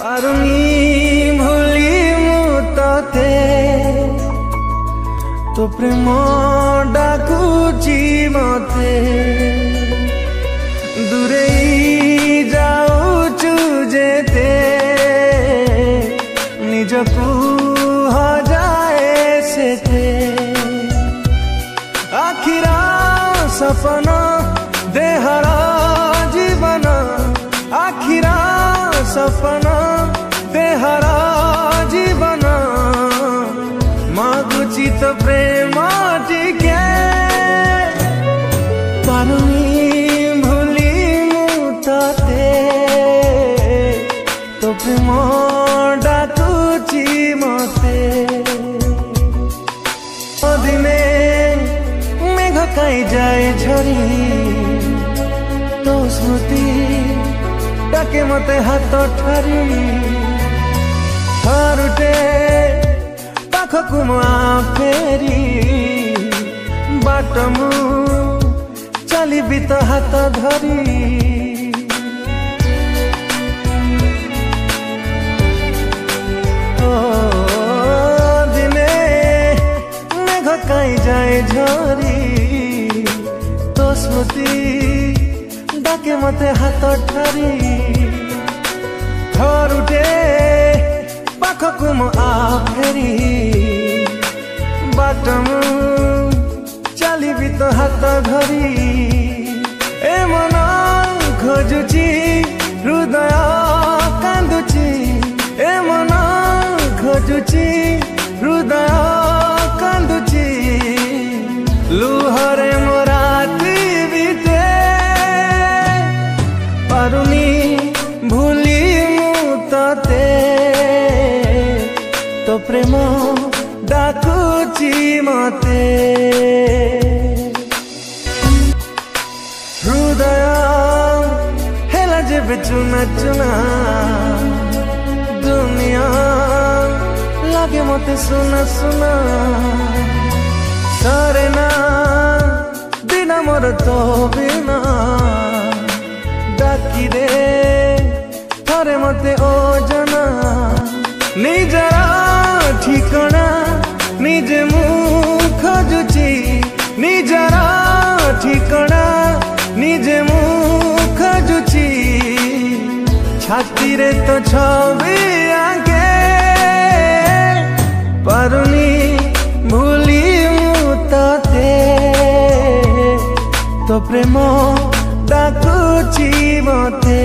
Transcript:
पारुनी भूली मुते तो प्रेम डाकुची मते दूरे जाऊचु जेते निजकू हजाए सेते आखिरा सपना देहरा जीवन आखिरा सपना देहरा जीवन मागुची तो प्रेम टिके पारुनी भूली मुते तो प्रेम डाकुची मते दिने मेघ काई जाए झरी तो स्मृति डाके मते हाथ ठारी थरुटे पाखकु फेरी बाट मु चलिबी तो हाथ धरी दिने मेघ काई जाए झरी तो स्मृति डाके मते हाथ ठारी थरुटे पाखकु फेरी बाट मु चलिबी तो हाथ धरी ए मन खोजुची हृदय कांदुची ए मन खोजुची हृदय कांदुची लुहरे मोराती बीते पारुनी भूली मुते तो प्रेम डाकुची मते हृदय हेला जेबे चुना चुना दुनिया लागे मते सुना सुना सरे ना दिन मोर तो बिना डाकी दे थरे मते ओ जना निजरा ठिकना निजे मुख जुची निजरा ठिकना निजे मुख जुची छाती रे तो छवि आगे पारुनी भूली मुते तो प्रेम डाकुची मते।